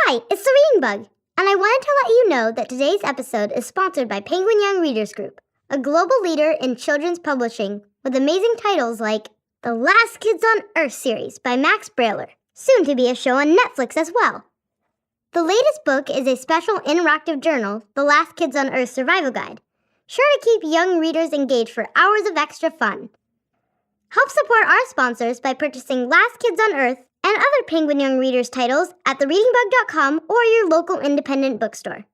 Hi, it's the Reading Bug, and I wanted to let you know that today's episode is sponsored by Penguin Young Readers Group, a global leader in children's publishing with amazing titles like The Last Kids on Earth series by Max Brailer, soon to be a show on Netflix as well. The latest book is a special interactive journal, The Last Kids on Earth Survival Guide, sure to keep young readers engaged for hours of extra fun. Help support our sponsors by purchasing Last Kids on Earth and other Penguin Young Readers titles at thereadingbug.com or your local independent bookstore.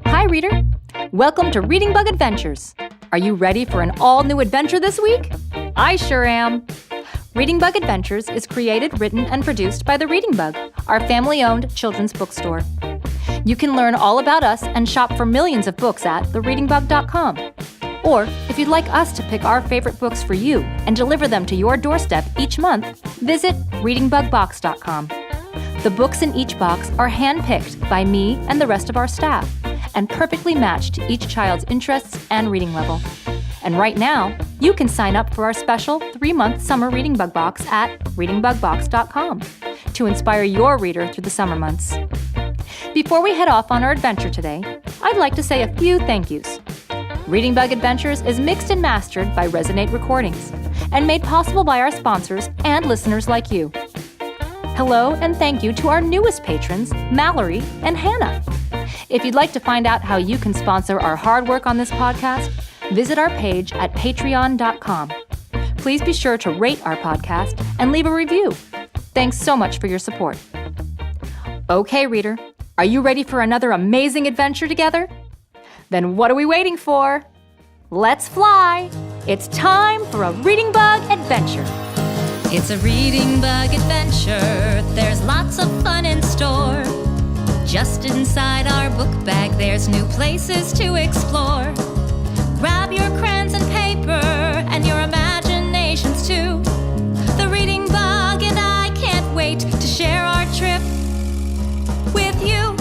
Hi, reader. Welcome to Reading Bug Adventures. Are you ready for an all-new adventure this week? I sure am. Reading Bug Adventures is created, written, and produced by The Reading Bug, our family-owned children's bookstore. You can learn all about us and shop for millions of books at thereadingbug.com. Or, if you'd like us to pick our favorite books for you and deliver them to your doorstep each month, visit readingbugbox.com. The books in each box are hand-picked by me and the rest of our staff and perfectly matched to each child's interests and reading level. And right now, you can sign up for our special 3-month summer Reading Bug box at readingbugbox.com to inspire your reader through the summer months. Before we head off on our adventure today, I'd like to say a few thank yous. Reading Bug Adventures is mixed and mastered by Resonate Recordings and made possible by our sponsors and listeners like you. Hello and thank you to our newest patrons, Mallory and Hannah. If you'd like to find out how you can sponsor our hard work on this podcast, visit our page at patreon.com. Please be sure to rate our podcast and leave a review. Thanks so much for your support. Okay, reader, are you ready for another amazing adventure together? Then what are we waiting for? Let's fly! It's time for a Reading Bug adventure. It's a Reading Bug adventure. There's lots of fun in store. Just inside our book bag, there's new places to explore. Grab your crayons and paper and your imaginations too. The Reading Bug and I can't wait to share our trip with you.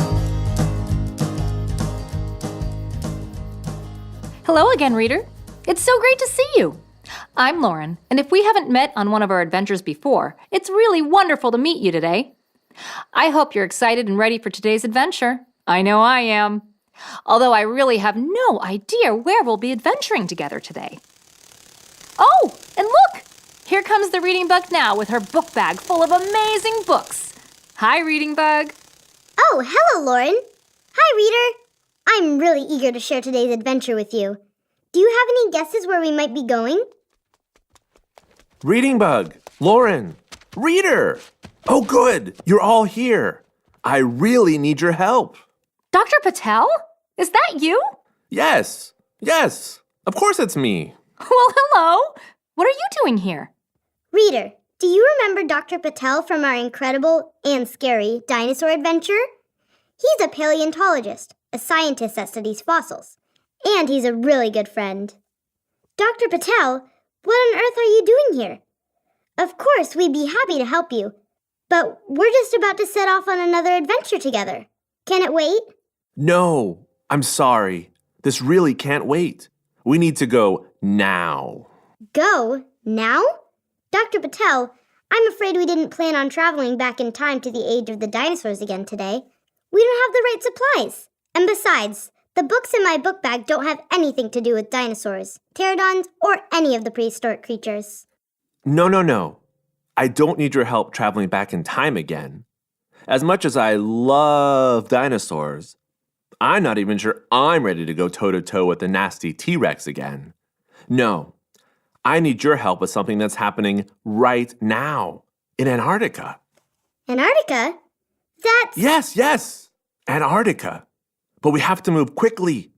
Hello again, reader. It's so great to see you. I'm Lauren, and if we haven't met on one of our adventures before, it's really wonderful to meet you today. I hope you're excited and ready for today's adventure. I know I am. Although I really have no idea where we'll be adventuring together today. Oh, and look! Here comes the Reading Bug now with her book bag full of amazing books. Hi, Reading Bug. Oh, hello, Lauren. Hi, reader. I'm really eager to share today's adventure with you. Do you have any guesses where we might be going? Reading Bug, Lauren, Reader. Oh, good. You're all here. I really need your help. Dr. Patel? Is that you? Yes. Of course it's me. Well, hello. What are you doing here? Reader, do you remember Dr. Patel from our incredible and scary dinosaur adventure? He's a paleontologist, a scientist that studies fossils, and he's a really good friend. Dr. Patel, what on earth are you doing here? Of course, we'd be happy to help you, but we're just about to set off on another adventure together. Can it wait? No, I'm sorry. This really can't wait. We need to go now. Go? Now? Dr. Patel, I'm afraid we didn't plan on traveling back in time to the age of the dinosaurs again today. We don't have the right supplies. And besides, the books in my book bag don't have anything to do with dinosaurs, pterodons, or any of the prehistoric creatures. No. I don't need your help traveling back in time again. As much as I love dinosaurs, I'm not even sure I'm ready to go toe-to-toe with the nasty T-Rex again. No, I need your help with something that's happening right now in Antarctica. Antarctica? That's... Yes, Antarctica. But we have to move quickly.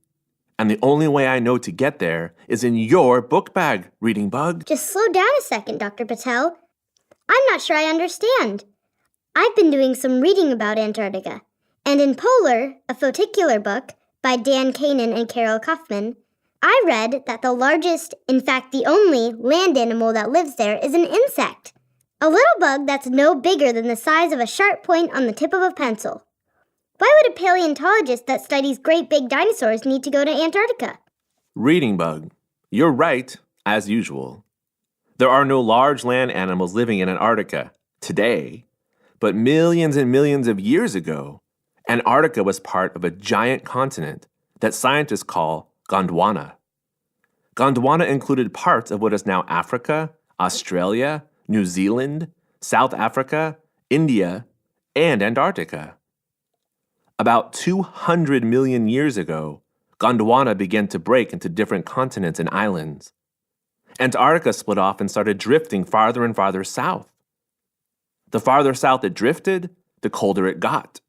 And the only way I know to get there is in your book bag, Reading Bug. Just slow down a second, Dr. Patel. I'm not sure I understand. I've been doing some reading about Antarctica. And in Polar, a Foticular book by Dan Kanan and Carol Kaufman, I read that the largest, in fact the only, land animal that lives there is an insect. A little bug that's no bigger than the size of a sharp point on the tip of a pencil. Why would a paleontologist that studies great big dinosaurs need to go to Antarctica? Reading Bug, you're right, as usual. There are no large land animals living in Antarctica today, but millions and millions of years ago, Antarctica was part of a giant continent that scientists call Gondwana. Gondwana included parts of what is now Africa, Australia, New Zealand, South Africa, India, and Antarctica. About 200 million years ago, Gondwana began to break into different continents and islands. Antarctica split off and started drifting farther and farther south. The farther south it drifted, the colder it got,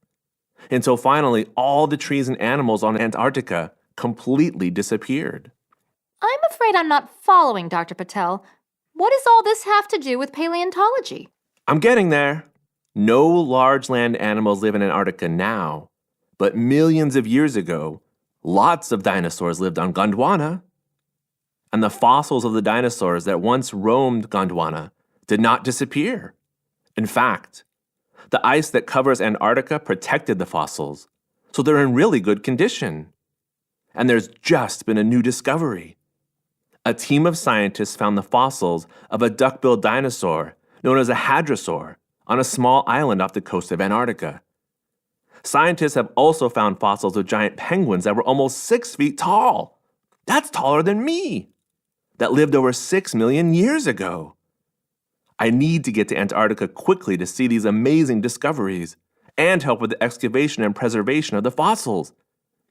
until finally all the trees and animals on Antarctica completely disappeared. I'm afraid I'm not following, Dr. Patel. What does all this have to do with paleontology? I'm getting there. No large land animals live in Antarctica now, but millions of years ago, lots of dinosaurs lived on Gondwana. And the fossils of the dinosaurs that once roamed Gondwana did not disappear. In fact, the ice that covers Antarctica protected the fossils, so they're in really good condition. And there's just been a new discovery. A team of scientists found the fossils of a duck-billed dinosaur known as a hadrosaur on a small island off the coast of Antarctica. Scientists have also found fossils of giant penguins that were almost 6 feet tall. That's taller than me. That lived over 6 million years ago. I need to get to Antarctica quickly to see these amazing discoveries and help with the excavation and preservation of the fossils.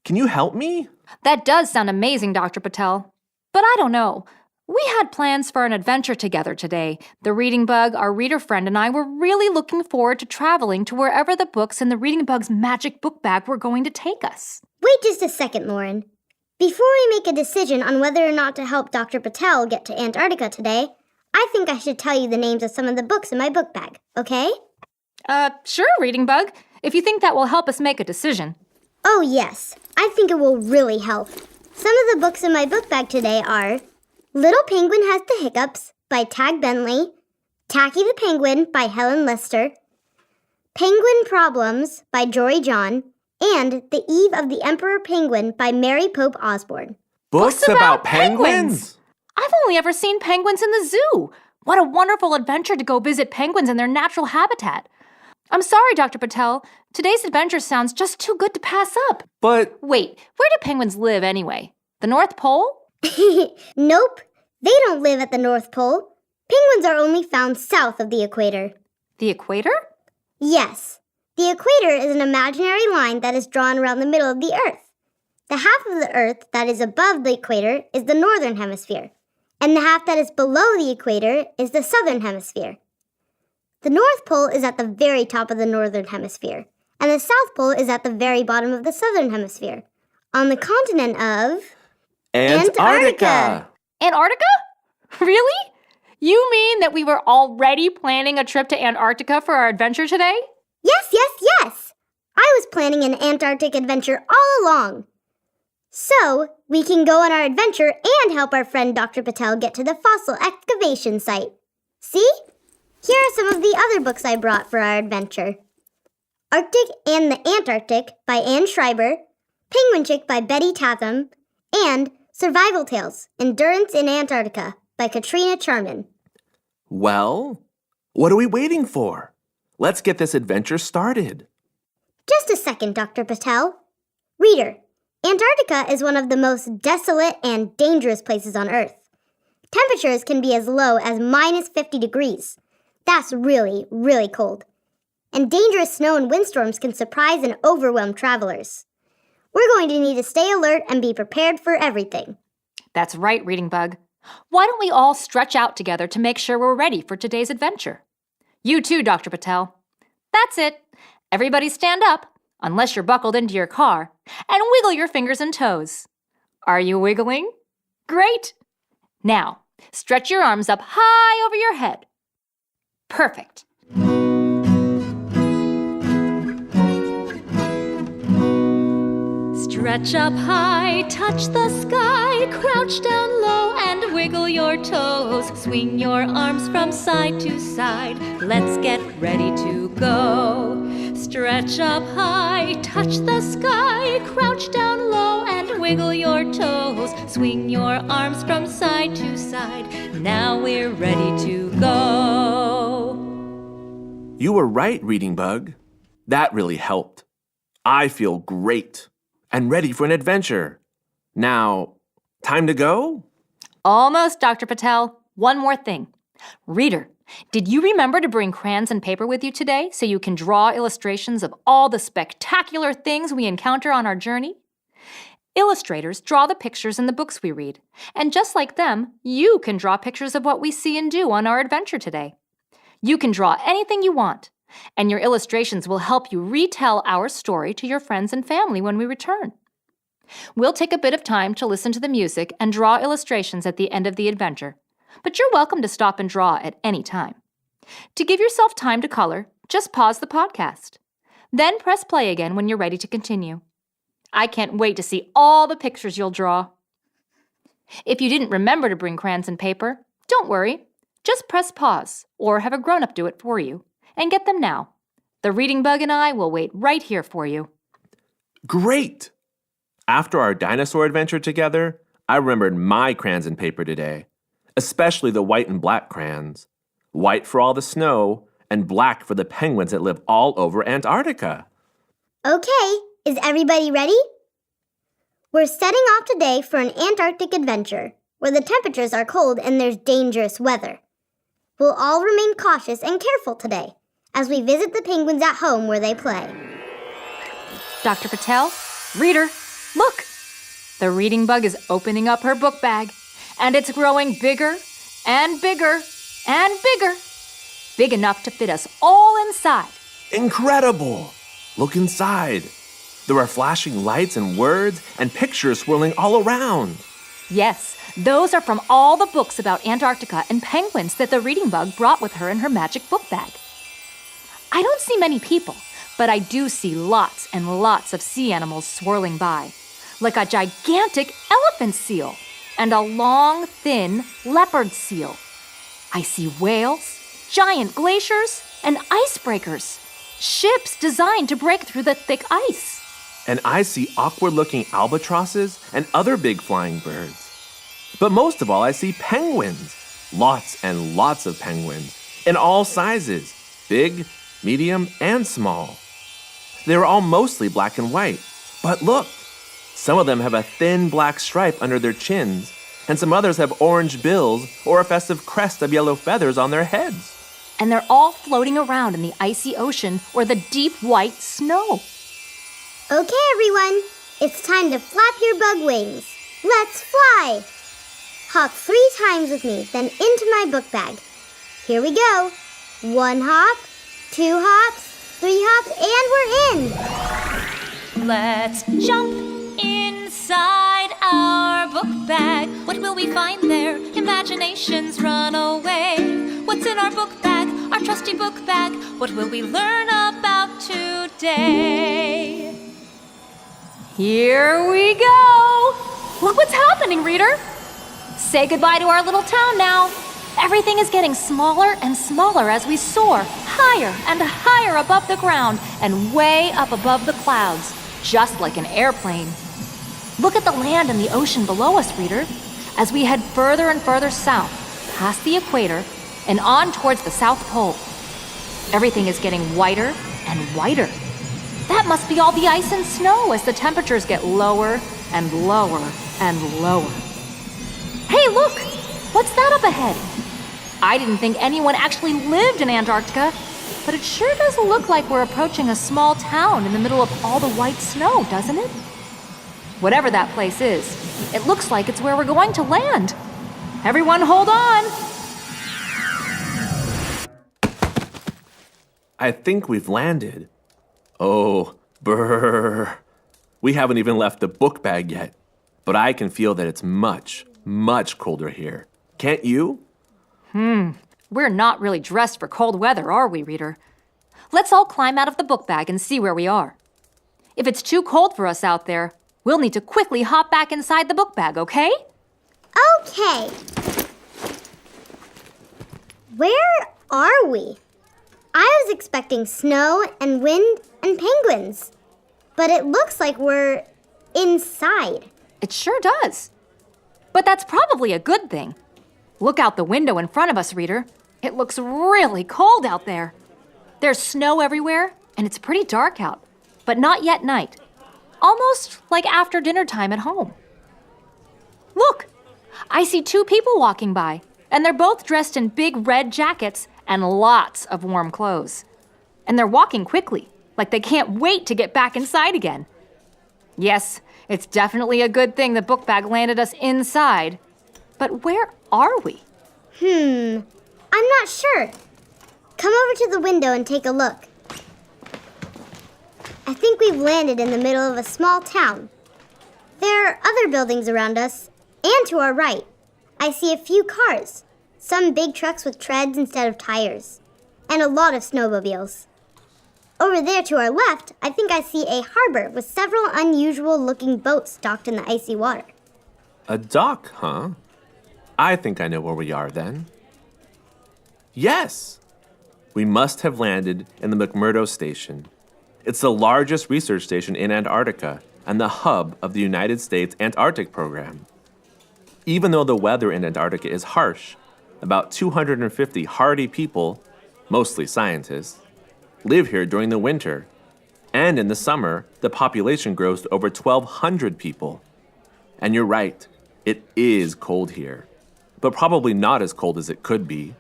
Can you help me? That does sound amazing, Dr. Patel. But I don't know. We had plans for an adventure together today. The Reading Bug, our reader friend, and I were really looking forward to traveling to wherever the books in the Reading Bug's magic book bag were going to take us. Wait just a second, Lauren. Before we make a decision on whether or not to help Dr. Patel get to Antarctica today, I think I should tell you the names of some of the books in my book bag, okay? Sure, Reading Bug, if you think that will help us make a decision. Oh, yes. I think it will really help. Some of the books in my book bag today are Little Penguin Has the Hiccups by Tag Bentley, Tacky the Penguin by Helen Lester, Penguin Problems by Jory John, and The Eve of the Emperor Penguin by Mary Pope Osborne. Books about penguins? I've only ever seen penguins in the zoo. What a wonderful adventure to go visit penguins in their natural habitat. I'm sorry, Dr. Patel. Today's adventure sounds just too good to pass up. But Wait, where do penguins live anyway? The North Pole? Nope, they don't live at the North Pole. Penguins are only found south of the equator. The equator? Yes, the equator is an imaginary line that is drawn around the middle of the Earth. The half of the Earth that is above the equator is the northern hemisphere, and the half that is below the equator is the southern hemisphere. The North Pole is at the very top of the northern hemisphere, and the South Pole is at the very bottom of the southern hemisphere, on the continent of Antarctica! Antarctica? Really? You mean that we were already planning a trip to Antarctica for our adventure today? Yes! I was planning an Antarctic adventure all along. So, we can go on our adventure and help our friend Dr. Patel get to the fossil excavation site. See? Here are some of the other books I brought for our adventure. Arctic and the Antarctic by Anne Schreiber, Penguin Chick by Betty Tatham, and Survival Tales, Endurance in Antarctica by Katrina Charman. Well, what are we waiting for? Let's get this adventure started. Just a second, Dr. Patel. Reader, Antarctica is one of the most desolate and dangerous places on Earth. Temperatures can be as low as minus 50 degrees. That's really, really cold. And dangerous snow and windstorms can surprise and overwhelm travelers. We're going to need to stay alert and be prepared for everything. That's right, Reading Bug. Why don't we all stretch out together to make sure we're ready for today's adventure? You too, Dr. Patel. That's it. Everybody stand up, unless you're buckled into your car, and wiggle your fingers and toes. Are you wiggling? Great! Now, stretch your arms up high over your head. Perfect. Stretch up high, touch the sky, crouch down low and wiggle your toes. Swing your arms from side to side. Let's get ready to go. Stretch up high, touch the sky, crouch down low and wiggle your toes. Swing your arms from side to side. Now we're ready to go. You were right, Reading Bug. That really helped. I feel great and ready for an adventure. Now, time to go? Almost, Dr. Patel. One more thing. Reader, did you remember to bring crayons and paper with you today so you can draw illustrations of all the spectacular things we encounter on our journey? Illustrators draw the pictures in the books we read, and just like them, you can draw pictures of what we see and do on our adventure today. You can draw anything you want, and your illustrations will help you retell our story to your friends and family when we return. We'll take a bit of time to listen to the music and draw illustrations at the end of the adventure, but you're welcome to stop and draw at any time. To give yourself time to color, just pause the podcast. Then press play again when you're ready to continue. I can't wait to see all the pictures you'll draw. If you didn't remember to bring crayons and paper, don't worry. Just press pause or have a grown-up do it for you and get them now. The Reading Bug and I will wait right here for you. Great! After our dinosaur adventure together, I remembered my crayons and paper today, especially the white and black crayons. White for all the snow and black for the penguins that live all over Antarctica. Okay, is everybody ready? We're setting off today for an Antarctic adventure, where the temperatures are cold and there's dangerous weather. We'll all remain cautious and careful today, as we visit the penguins at home where they play. Dr. Patel, reader, look! The Reading Bug is opening up her book bag, and it's growing bigger and bigger and bigger. Big enough to fit us all inside. Incredible! Look inside. There are flashing lights and words and pictures swirling all around. Yes, those are from all the books about Antarctica and penguins that the Reading Bug brought with her in her magic book bag. I don't see many people, but I do see lots and lots of sea animals swirling by, like a gigantic elephant seal and a long, thin leopard seal. I see whales, giant glaciers, and icebreakers, ships designed to break through the thick ice. And I see awkward-looking albatrosses and other big flying birds. But most of all, I see penguins. Lots and lots of penguins, in all sizes, big, medium, and small. They're all mostly black and white. But look, some of them have a thin black stripe under their chins, and some others have orange bills or a festive crest of yellow feathers on their heads. And they're all floating around in the icy ocean or the deep white snow. Okay, everyone, it's time to flap your bug wings. Let's fly! Hop 3 times with me, then into my book bag. Here we go. 1 hop, 2 hops, 3 hops, and we're in! Let's jump inside our book bag. What will we find there? Imaginations run away. What's in our book bag? Our trusty book bag. What will we learn about today? Here we go! Look what's happening, reader! Say goodbye to our little town now. Everything is getting smaller and smaller as we soar higher and higher above the ground and way up above the clouds, just like an airplane. Look at the land and the ocean below us, reader, as we head further and further south, past the equator, and on towards the South Pole. Everything is getting whiter and whiter. That must be all the ice and snow as the temperatures get lower and lower and lower. Hey, look! What's that up ahead? I didn't think anyone actually lived in Antarctica, but it sure does look like we're approaching a small town in the middle of all the white snow, doesn't it? Whatever that place is, it looks like it's where we're going to land. Everyone hold on! I think we've landed. Oh, brr. We haven't even left the book bag yet, but I can feel that it's much, much colder here. Can't you? We're not really dressed for cold weather, are we, reader? Let's all climb out of the book bag and see where we are. If it's too cold for us out there, we'll need to quickly hop back inside the book bag, okay? Okay. Where are we? I was expecting snow and wind and penguins. But it looks like we're inside. It sure does. But that's probably a good thing. Look out the window in front of us, reader. It looks really cold out there. There's snow everywhere, and it's pretty dark out, but not yet night. Almost like after dinner time at home. Look, I see two people walking by, and they're both dressed in big red jackets and lots of warm clothes. And they're walking quickly, like they can't wait to get back inside again. Yes, it's definitely a good thing the book bag landed us inside. But where are we? I'm not sure. Come over to the window and take a look. I think we've landed in the middle of a small town. There are other buildings around us, and to our right, I see a few cars, some big trucks with treads instead of tires, and a lot of snowmobiles. Over there to our left, I think I see a harbor with several unusual-looking boats docked in the icy water. A dock, huh? I think I know where we are then. Yes! We must have landed in the Mcmurdo Station. It's the largest research station in Antarctica and the hub of the United States Antarctic program. Even though the weather in Antarctica is harsh, about 250 hardy people, mostly scientists, live here during the winter. And in the summer, the population grows to over 1,200 people. And you're right, it is cold here, but probably not as cold as it could be.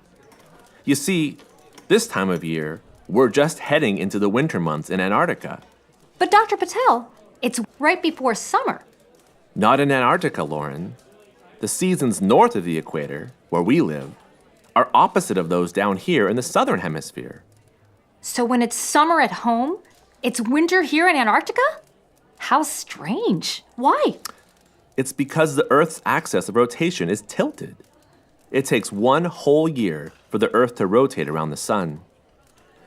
You see, this time of year, we're just heading into the winter months in Antarctica. But Dr. Patel, it's right before summer. Not in Antarctica, Lauren. The seasons north of the equator, where we live, are opposite of those down here in the southern hemisphere. So when it's summer at home, it's winter here in Antarctica? How strange. Why? It's because the Earth's axis of rotation is tilted. It takes one whole year for the Earth to rotate around the sun.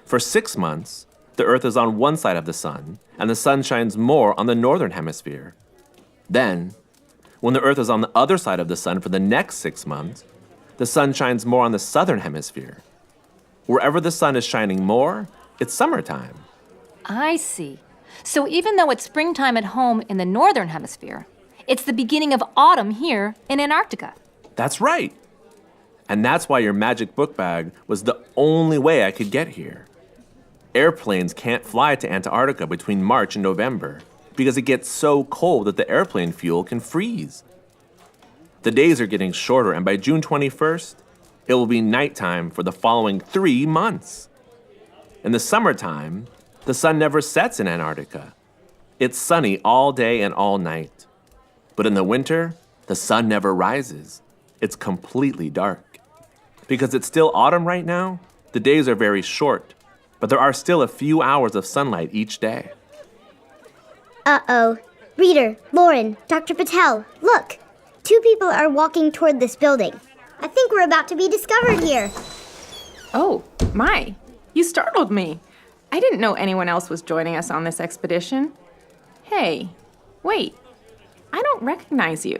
For 6 months, the Earth is on one side of the sun, and the sun shines more on the northern hemisphere. Then, when the Earth is on the other side of the sun for the next 6 months, the sun shines more on the southern hemisphere. Wherever the sun is shining more, it's summertime. I see. So even though it's springtime at home in the northern hemisphere, it's the beginning of autumn here in Antarctica. That's right. And that's why your magic book bag was the only way I could get here. Airplanes can't fly to Antarctica between March and November because it gets so cold that the airplane fuel can freeze. The days are getting shorter, and by June 21st, it will be nighttime for the following 3 months. In the summertime, the sun never sets in Antarctica. It's sunny all day and all night. But in the winter, the sun never rises. It's completely dark. Because it's still autumn right now, the days are very short, but there are still a few hours of sunlight each day. Uh-oh. Reader, Lauren, Dr. Patel, look. 2 people are walking toward this building. I think we're about to be discovered here. Oh, my. You startled me. I didn't know anyone else was joining us on this expedition. Hey, wait. I don't recognize you.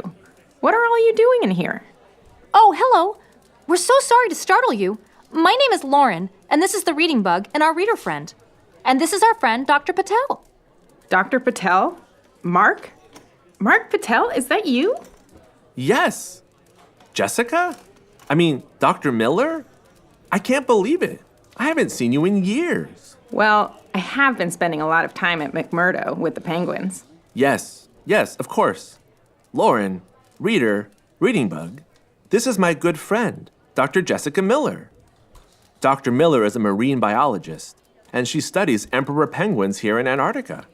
What are all you doing in here? Oh, hello. We're so sorry to startle you. My name is Lauren, and this is the Reading Bug and our reader friend. And this is our friend, Dr. Patel. Dr. Patel? Mark? Mark Patel, is that you? Yes. Jessica? Dr. Miller? I can't believe it. I haven't seen you in years. Well, I have been spending a lot of time at Mcmurdo with the penguins. Yes, of course. Lauren, reader, Reading Bug, this is my good friend, Dr. Jessica Miller. Dr. Miller is a marine biologist, and she studies emperor penguins here in Antarctica.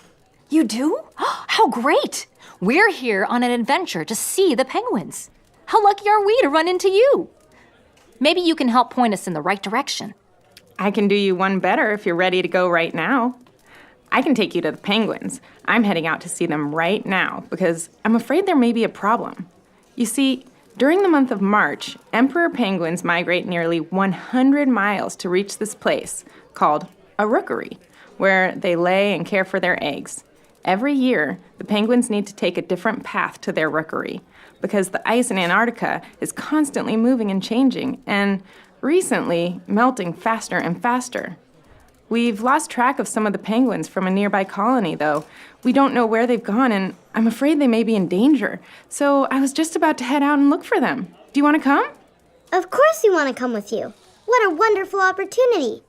You do? How great! We're here on an adventure to see the penguins. How lucky are we to run into you? Maybe you can help point us in the right direction. I can do you one better if you're ready to go right now. I can take you to the penguins. I'm heading out to see them right now because I'm afraid there may be a problem. You see, during the month of March, emperor penguins migrate nearly 100 miles to reach this place called a rookery, where they lay and care for their eggs. Every year, the penguins need to take a different path to their rookery because the ice in Antarctica is constantly moving and changing and recently melting faster and faster. We've lost track of some of the penguins from a nearby colony, though. We don't know where they've gone, and I'm afraid they may be in danger. So I was just about to head out and look for them. Do you want to come? Of course we want to come with you. What a wonderful opportunity.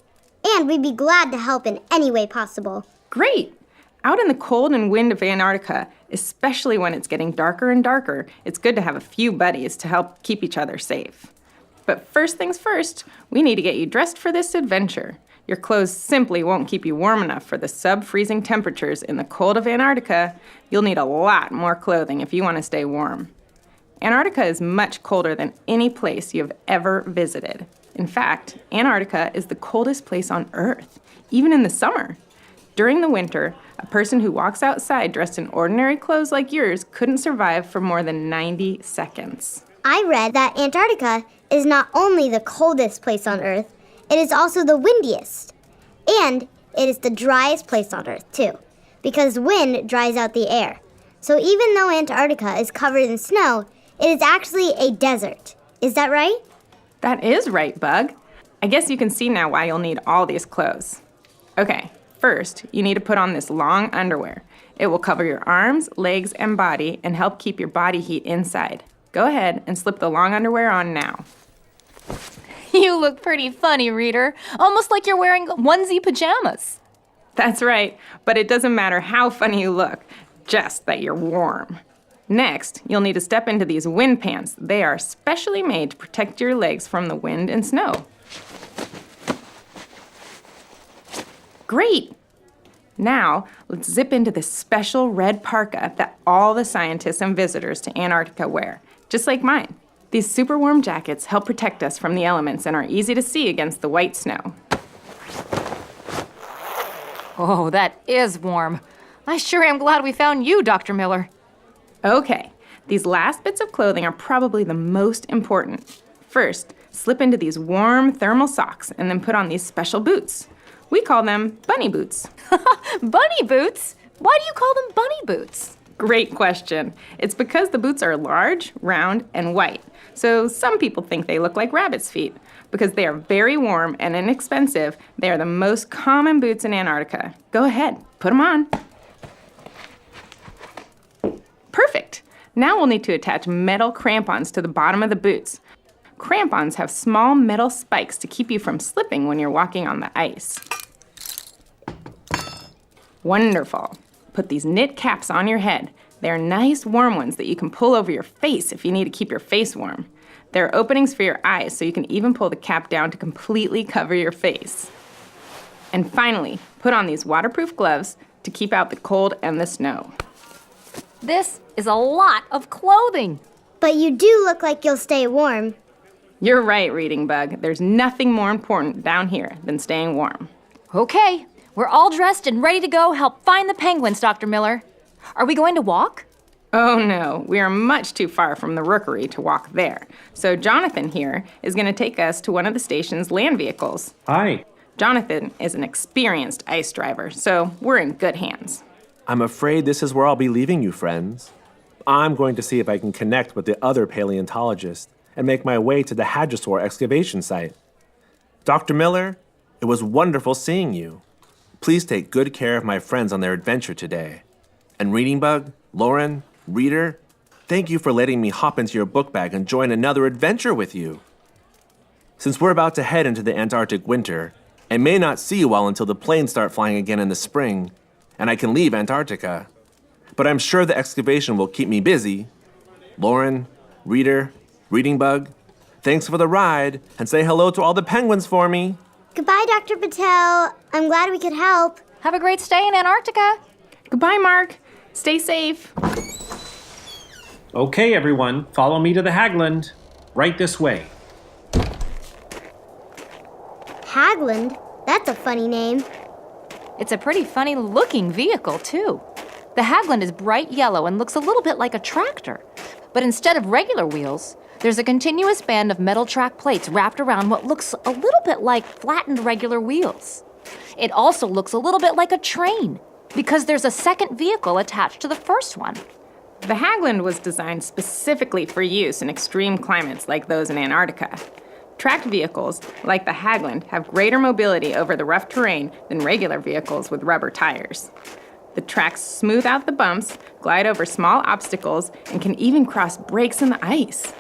And we'd be glad to help in any way possible. Great! Out in the cold and wind of Antarctica, especially when it's getting darker and darker, it's good to have a few buddies to help keep each other safe. But first things first, we need to get you dressed for this adventure. Your clothes simply won't keep you warm enough for the sub-freezing temperatures in the cold of Antarctica. You'll need a lot more clothing if you want to stay warm. Antarctica is much colder than any place you have ever visited. In fact, Antarctica is the coldest place on Earth, even in the summer. During the winter, a person who walks outside dressed in ordinary clothes like yours couldn't survive for more than 90 seconds. I read that Antarctica is not only the coldest place on Earth, it is also the windiest. And it is the driest place on Earth, too, because wind dries out the air. So even though Antarctica is covered in snow, it is actually a desert. Is that right? That is right, Bug. I guess you can see now why you'll need all these clothes. Okay, first, you need to put on this long underwear. It will cover your arms, legs, and body and help keep your body heat inside. Go ahead and slip the long underwear on now. You look pretty funny, reader. Almost like you're wearing onesie pajamas. That's right, but it doesn't matter how funny you look, just that you're warm. Next, you'll need to step into these wind pants. They are specially made to protect your legs from the wind and snow. Great! Now, let's zip into this special red parka that all the scientists and visitors to Antarctica wear, just like mine. These super warm jackets help protect us from the elements and are easy to see against the white snow. Oh, that is warm. I sure am glad we found you, Dr. Miller. Okay, these last bits of clothing are probably the most important. First, slip into these warm thermal socks and then put on these special boots. We call them bunny boots. Bunny boots? Why do you call them bunny boots? Great question. It's because the boots are large, round, and white. So some people think they look like rabbit's feet. Because they are very warm and inexpensive, they are the most common boots in Antarctica. Go ahead, put them on. Perfect. Now we'll need to attach metal crampons to the bottom of the boots. Crampons have small metal spikes to keep you from slipping when you're walking on the ice. Wonderful. Put these knit caps on your head. They're nice warm ones that you can pull over your face if you need to keep your face warm. There are openings for your eyes, so you can even pull the cap down to completely cover your face. And finally, put on these waterproof gloves to keep out the cold and the snow. This is a lot of clothing. But you do look like you'll stay warm. You're right, Reading Bug. There's nothing more important down here than staying warm. Okay, we're all dressed and ready to go help find the penguins, Dr. Miller. Are we going to walk? Oh no, we are much too far from the rookery to walk there. So Jonathan here is going to take us to one of the station's land vehicles. Hi. Jonathan is an experienced ice driver, so we're in good hands. I'm afraid this is where I'll be leaving you, friends. I'm going to see if I can connect with the other paleontologists and make my way to the hadrosaur excavation site. Dr. Miller, it was wonderful seeing you. Please take good care of my friends on their adventure today. And Reading Bug, Lauren, Reader, thank you for letting me hop into your book bag and join another adventure with you. Since we're about to head into the Antarctic winter, I may not see you all until the planes start flying again in the spring, and I can leave Antarctica. But I'm sure the excavation will keep me busy. Lauren, Reader, Reading Bug, thanks for the ride, and say hello to all the penguins for me. Goodbye, Dr. Patel. I'm glad we could help. Have a great stay in Antarctica. Goodbye, Mark. Stay safe. Okay, everyone, follow me to the Hagland. Right this way. Hagland? That's a funny name. It's a pretty funny looking vehicle, too. The Hagland is bright yellow and looks a little bit like a tractor. But instead of regular wheels, there's a continuous band of metal track plates wrapped around what looks a little bit like flattened regular wheels. It also looks a little bit like a train, because there's a second vehicle attached to the first one. The Hagland was designed specifically for use in extreme climates like those in Antarctica. Tracked vehicles, like the Hagland, have greater mobility over the rough terrain than regular vehicles with rubber tires. The tracks smooth out the bumps, glide over small obstacles, and can even cross breaks in the ice.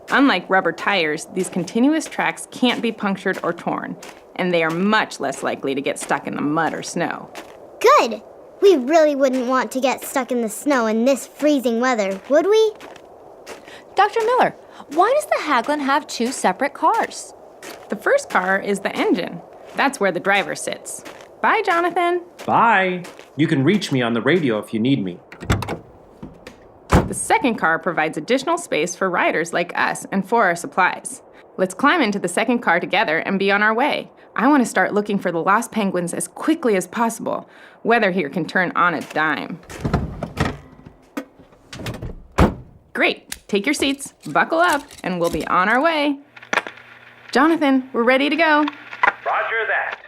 Unlike rubber tires, these continuous tracks can't be punctured or torn, and they are much less likely to get stuck in the mud or snow. Good! We really wouldn't want to get stuck in the snow in this freezing weather, would we? Dr. Miller, why does the Hagland have 2 separate cars? The first car is the engine. That's where the driver sits. Bye, Jonathan. Bye. You can reach me on the radio if you need me. The second car provides additional space for riders like us and for our supplies. Let's climb into the second car together and be on our way. I want to start looking for the lost penguins as quickly as possible. Weather here can turn on a dime. Great. Take your seats, buckle up, and we'll be on our way. Jonathan, we're ready to go. Roger that.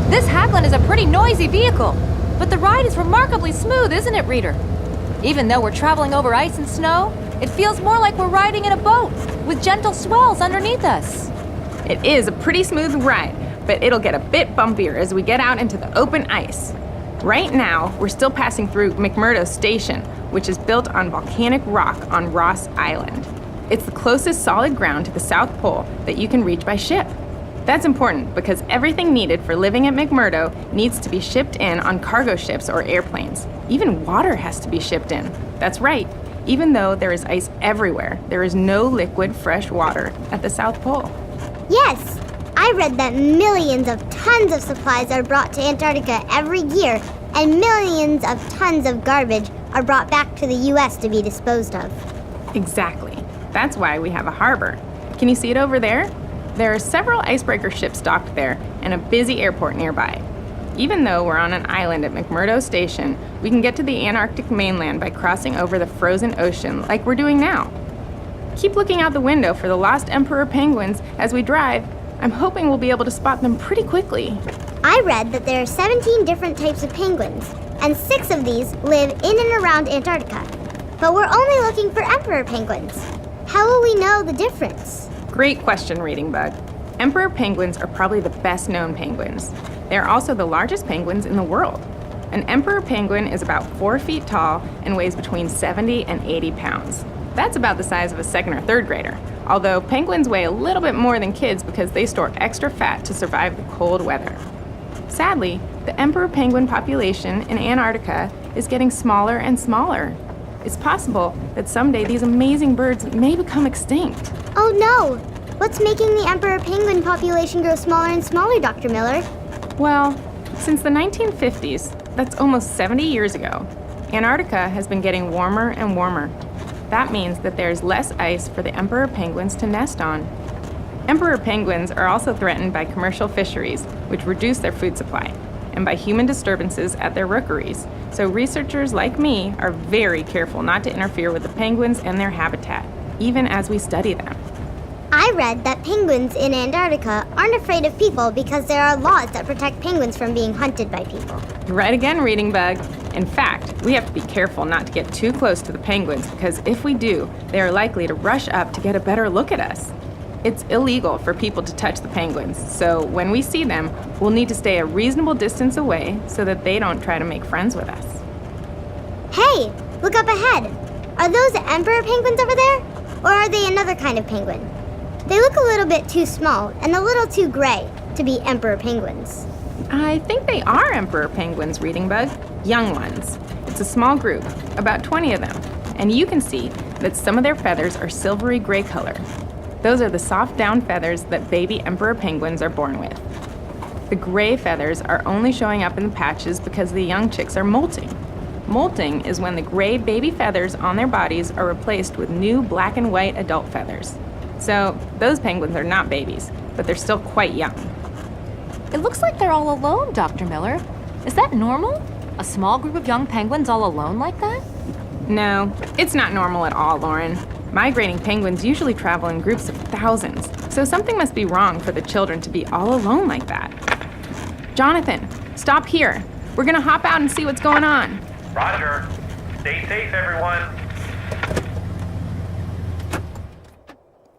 This Hagland is a pretty noisy vehicle, but the ride is remarkably smooth, isn't it, reader? Even though we're traveling over ice and snow, it feels more like we're riding in a boat with gentle swells underneath us. It is a pretty smooth ride, but it'll get a bit bumpier as we get out into the open ice. Right now, we're still passing through Mcmurdo Station, which is built on volcanic rock on Ross Island. It's the closest solid ground to the South Pole that you can reach by ship. That's important because everything needed for living at Mcmurdo needs to be shipped in on cargo ships or airplanes. Even water has to be shipped in. That's right. Even though there is ice everywhere, there is no liquid fresh water at the South Pole. Yes! I read that millions of tons of supplies are brought to Antarctica every year, and millions of tons of garbage are brought back to the U.S. to be disposed of. Exactly. That's why we have a harbor. Can you see it over there? There are several icebreaker ships docked there and a busy airport nearby. Even though we're on an island at Mcmurdo Station, we can get to the Antarctic mainland by crossing over the frozen ocean like we're doing now. Keep looking out the window for the lost emperor penguins as we drive. I'm hoping we'll be able to spot them pretty quickly. I read that there are 17 different types of penguins, and 6 of these live in and around Antarctica. But we're only looking for emperor penguins. How will we know the difference? Great question, Reading Bug. Emperor penguins are probably the best known penguins. They are also the largest penguins in the world. An emperor penguin is about 4 feet tall and weighs between 70 and 80 pounds. That's about the size of a 2nd or 3rd grader, although penguins weigh a little bit more than kids because they store extra fat to survive the cold weather. Sadly, the emperor penguin population in Antarctica is getting smaller and smaller. It's possible that someday these amazing birds may become extinct. Oh no! What's making the emperor penguin population grow smaller and smaller, Dr. Miller? Well, since the 1950s, that's almost 70 years ago, Antarctica has been getting warmer and warmer. That means that there's less ice for the emperor penguins to nest on. Emperor penguins are also threatened by commercial fisheries, which reduce their food supply, and by human disturbances at their rookeries. So researchers like me are very careful not to interfere with the penguins and their habitat, even as we study them. I read that penguins in Antarctica aren't afraid of people because there are laws that protect penguins from being hunted by people. You're right again, Reading Bug. In fact, we have to be careful not to get too close to the penguins because if we do, they are likely to rush up to get a better look at us. It's illegal for people to touch the penguins, so when we see them, we'll need to stay a reasonable distance away so that they don't try to make friends with us. Hey, look up ahead. Are those emperor penguins over there? Or are they another kind of penguin? They look a little bit too small and a little too gray to be emperor penguins. I think they are emperor penguins, Reading Bug. Young ones. It's a small group, about 20 of them, and you can see that some of their feathers are silvery gray color. Those are the soft down feathers that baby emperor penguins are born with. The gray feathers are only showing up in the patches because the young chicks are molting. Molting is when the gray baby feathers on their bodies are replaced with new black and white adult feathers. So those penguins are not babies, but they're still quite young. It looks like they're all alone, Dr. Miller. Is that normal? A small group of young penguins all alone like that? No, it's not normal at all, Lauren. Migrating penguins usually travel in groups of thousands, so something must be wrong for the children to be all alone like that. Jonathan, stop here. We're gonna hop out and see what's going on. Roger. Stay safe, everyone.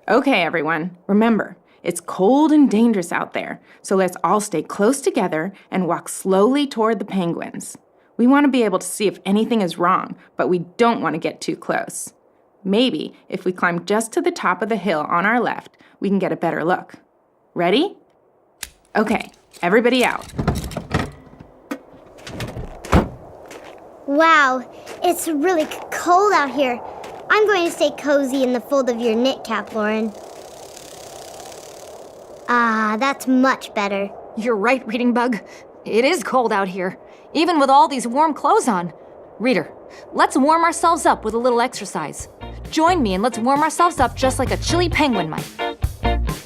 Okay, everyone, remember, it's cold and dangerous out there, so let's all stay close together and walk slowly toward the penguins. We want to be able to see if anything is wrong, but we don't want to get too close. Maybe if we climb just to the top of the hill on our left, we can get a better look. Ready? Okay, everybody out. Wow, it's really cold out here. I'm going to stay cozy in the fold of your knit cap, Lauren. Ah, that's much better. You're right, Reading Bug. It is cold out here, even with all these warm clothes on. Reader, let's warm ourselves up with a little exercise. Join me and let's warm ourselves up just like a chilly penguin might.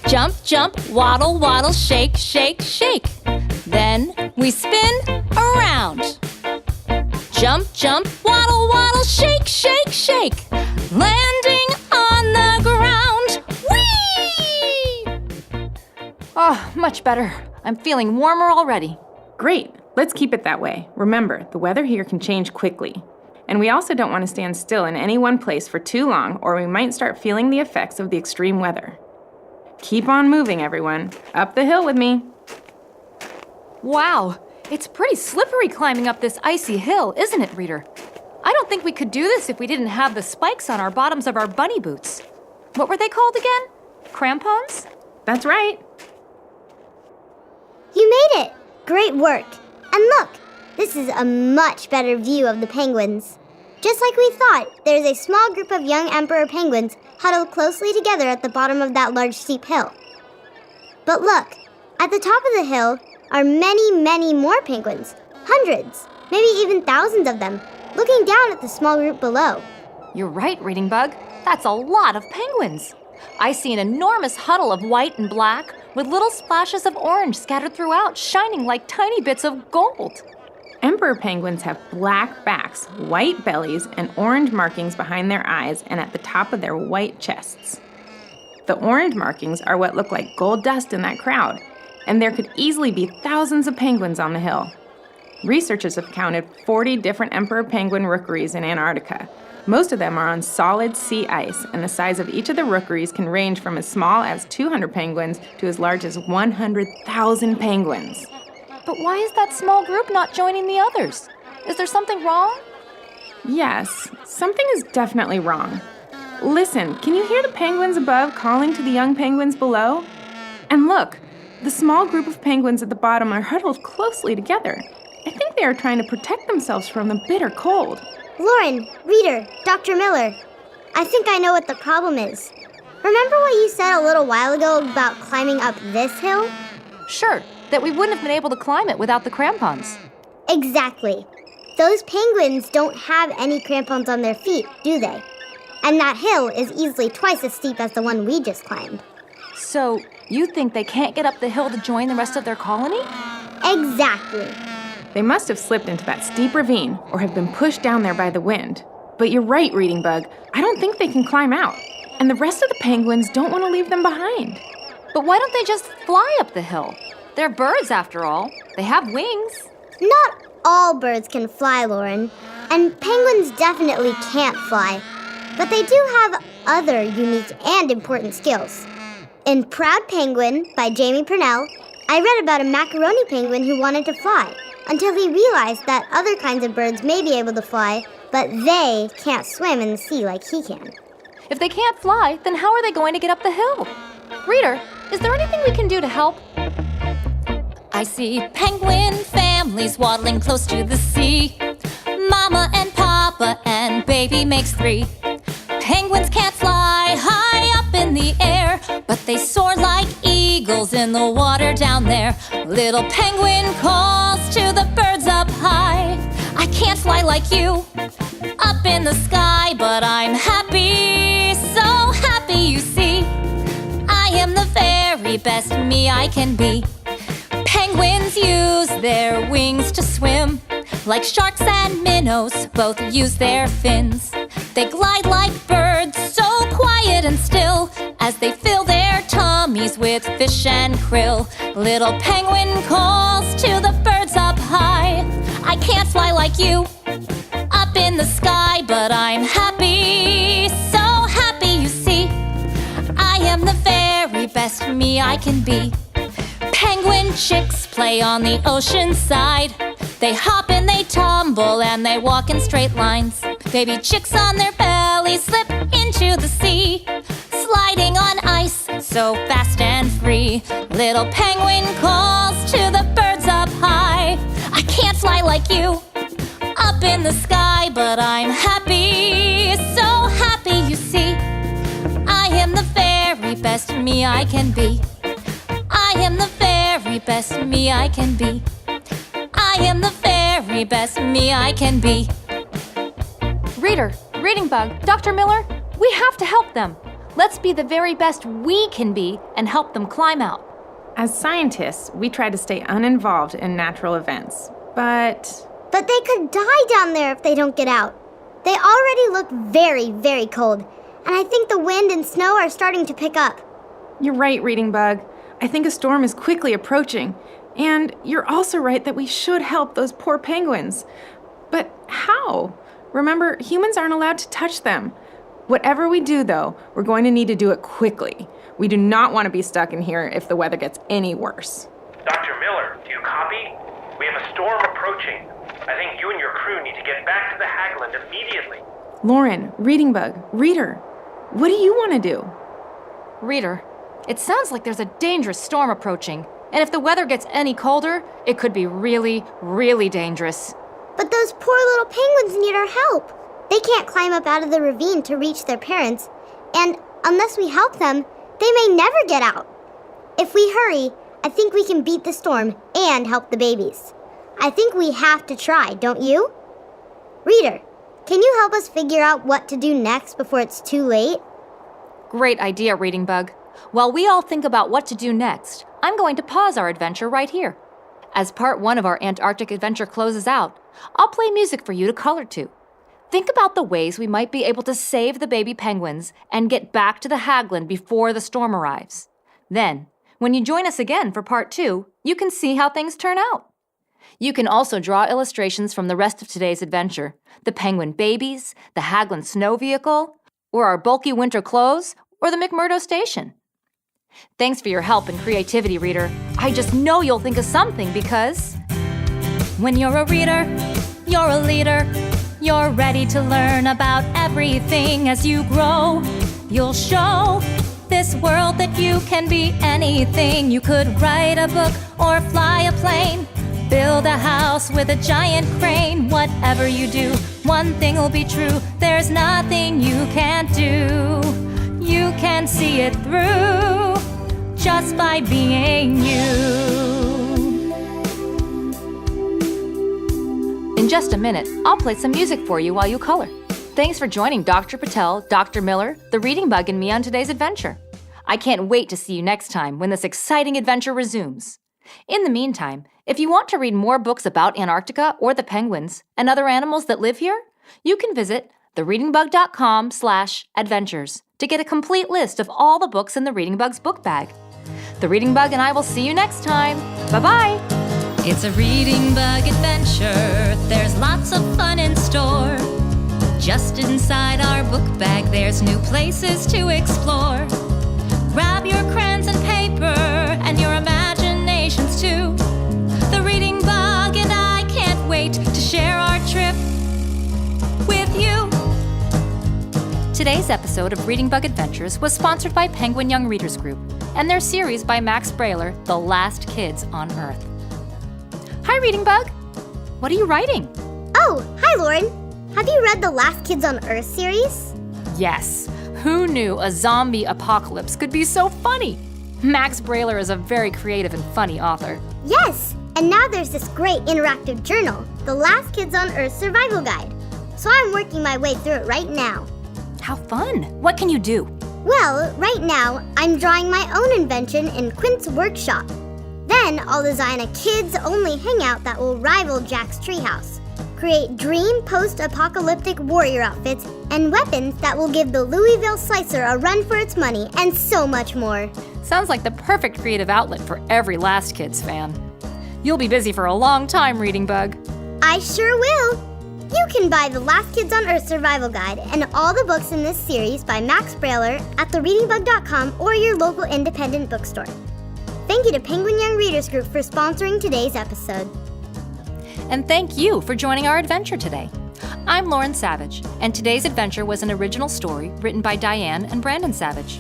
Jump, jump, waddle, waddle, shake, shake, shake. Then we spin around. Jump, jump, waddle, waddle, shake, shake, shake. Landing on the ground. Whee! Oh, much better. I'm feeling warmer already. Great, let's keep it that way. Remember, the weather here can change quickly. And we also don't want to stand still in any one place for too long, or we might start feeling the effects of the extreme weather. Keep on moving, everyone. Up the hill with me. Wow, it's pretty slippery climbing up this icy hill, isn't it, Reader? I don't think we could do this if we didn't have the spikes on our bottoms of our bunny boots. What were they called again? Crampons? That's right. You made it! Great work. And look, this is a much better view of the penguins. Just like we thought, there's a small group of young emperor penguins huddled closely together at the bottom of that large steep hill. But look, at the top of the hill are many, many more penguins. Hundreds, maybe even thousands of them, looking down at the small group below. You're right, Reading Bug. That's a lot of penguins. I see an enormous huddle of white and black with little splashes of orange scattered throughout, shining like tiny bits of gold. Emperor penguins have black backs, white bellies, and orange markings behind their eyes and at the top of their white chests. The orange markings are what look like gold dust in that crowd, and there could easily be thousands of penguins on the hill. Researchers have counted 40 different emperor penguin rookeries in Antarctica. Most of them are on solid sea ice, and the size of each of the rookeries can range from as small as 200 penguins to as large as 100,000 penguins. But why is that small group not joining the others? Is there something wrong? Yes, something is definitely wrong. Listen, can you hear the penguins above calling to the young penguins below? And look, the small group of penguins at the bottom are huddled closely together. I think they are trying to protect themselves from the bitter cold. Lauren, Reader, Dr. Miller, I think I know what the problem is. Remember what you said a little while ago about climbing up this hill? Sure, that we wouldn't have been able to climb it without the crampons. Exactly. Those penguins don't have any crampons on their feet, do they? And that hill is easily twice as steep as the one we just climbed. So, you think they can't get up the hill to join the rest of their colony? Exactly. They must have slipped into that steep ravine or have been pushed down there by the wind. But you're right, Reading Bug. I don't think they can climb out. And the rest of the penguins don't want to leave them behind. But why don't they just fly up the hill? They're birds, after all. They have wings. Not all birds can fly, Lauren. And penguins definitely can't fly. But they do have other unique and important skills. In Proud Penguin by Jamie Purnell, I read about a macaroni penguin who wanted to fly until he realized that other kinds of birds may be able to fly, but they can't swim in the sea like he can. If they can't fly, then how are they going to get up the hill? Reader, is there anything we can do to help? I see penguin families waddling close to the sea. Mama and Papa and baby makes 3. Penguins can't fly high up in the air, but they soar like eagles in the water down there. Little penguin calls to the birds up high. I can't fly like you up in the sky, but I'm happy, so happy you see. I am the very best me I can be. Penguins use their wings to swim. Like sharks and minnows, both use their fins. They glide like birds, so quiet and still, as they fill their tummies with fish and krill. Little penguin calls to the birds up high. I can't fly like you up in the sky, but I'm happy, so happy you see. I am best me I can be. Penguin chicks play on the ocean side. They hop and they tumble and they walk in straight lines. Baby chicks on their bellies slip into the sea, sliding on ice so fast and free. Little penguin calls to the birds up high. I can't fly like you up in the sky, but I'm happy, so happy, you see. I am the very best me I can be. I am the very best me I can be. I am the very best me I can be. Reader, Reading Bug, Dr. Miller, we have to help them. Let's be the very best we can be and help them climb out. As scientists, we try to stay uninvolved in natural events, but But they could die down there if they don't get out. They already look very, very cold, and I think the wind and snow are starting to pick up. you're right, Reading Bug. I think a storm is quickly approaching. And you're also right that we should help those poor penguins. But how? Remember, humans aren't allowed to touch them. Whatever we do, though, we're going to need to do it quickly. We do not want to be stuck in here if the weather gets any worse. Dr. Miller, do you copy? We have a storm approaching. I think you and your crew need to get back to the Hagland immediately. Lauren, Reading Bug, Reader, what do you want to do? Reader, it sounds like there's a dangerous storm approaching. And if the weather gets any colder, it could be really, really dangerous. But those poor little penguins need our help. They can't climb up out of the ravine to reach their parents, and unless we help them, they may never get out. If we hurry, I think we can beat the storm and help the babies. I think we have to try, don't you? Reader, can you help us figure out what to do next before it's too late? Great idea, Reading Bug. While we all think about what to do next, I'm going to pause our adventure right here. As part 1 of our Antarctic adventure closes out, I'll play music for you to color to. Think about the ways we might be able to save the baby penguins and get back to the Hagland before the storm arrives. Then, when you join us again for part 2, you can see how things turn out. You can also draw illustrations from the rest of today's adventure, the penguin babies, the Hagland snow vehicle, or our bulky winter clothes, or the Mcmurdo Station. Thanks for your help and creativity, Reader. I just know you'll think of something because When you're a reader, you're a leader. You're ready to learn about everything as you grow. You'll show this world that you can be anything. You could write a book or fly a plane, build a house with a giant crane. Whatever you do, one thing will be true. There's nothing you can't do. You can see it through just by being you. in just a minute, I'll play some music for you while you color. Thanks for joining Dr. Patel, Dr. Miller, the Reading Bug, and me on today's adventure. I can't wait to see you next time when this exciting adventure resumes. In the meantime, if you want to read more books about Antarctica or the penguins and other animals that live here, you can visit thereadingbug.com/adventures to get a complete list of all the books in the Reading Bug's book bag. The Reading Bug and I will see you next time. Bye-bye! It's a Reading Bug adventure. There's lots of fun in store. Just inside our book bag, there's new places to explore. Grab your crayons and paper and your imaginations too. The Reading Bug and I can't wait to share our trip with you. Today's episode of Reading Bug Adventures was sponsored by Penguin Young Readers Group and their series by Max Brailer, The Last Kids on Earth. Hi, Reading Bug. What are you writing? Oh, hi, Lauren. Have you read the Last Kids on Earth series? Yes. Who knew a zombie apocalypse could be so funny? Max Brailer is a very creative and funny author. Yes, and now there's this great interactive journal, The Last Kids on Earth Survival Guide. So I'm working my way through it right now. How fun. What can you do? Well, right now, I'm drawing my own invention in Quint's workshop. Then I'll design a kids-only hangout that will rival Jack's treehouse. Create dream post-apocalyptic warrior outfits and weapons that will give the Louisville Slicer a run for its money, and so much more. Sounds like the perfect creative outlet for every Last Kids fan. You'll be busy for a long time, Reading Bug. I sure will. You can buy The Last Kids on Earth Survival Guide and all the books in this series by Max Brailer at thereadingbug.com or your local independent bookstore. Thank you to Penguin Young Readers Group for sponsoring today's episode. And thank you for joining our adventure today. I'm Lauren Savage, and today's adventure was an original story written by Diane and Brandon Savage.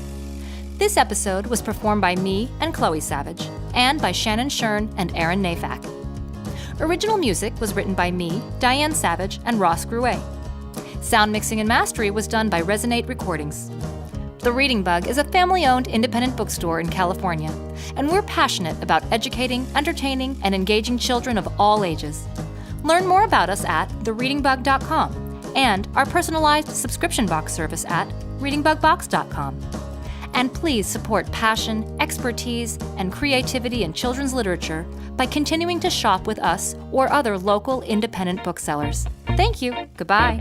This episode was performed by me and Chloe Savage, and by Shannon Shern and Aaron Nafak. Original music was written by me, Diane Savage, and Ross Gruet. Sound mixing and mastery was done by Resonate Recordings. The Reading Bug is a family-owned independent bookstore in California, and we're passionate about educating, entertaining, and engaging children of all ages. Learn more about us at thereadingbug.com and our personalized subscription box service at readingbugbox.com. And please support passion, expertise, and creativity in children's literature by continuing to shop with us or other local independent booksellers. Thank you. Goodbye.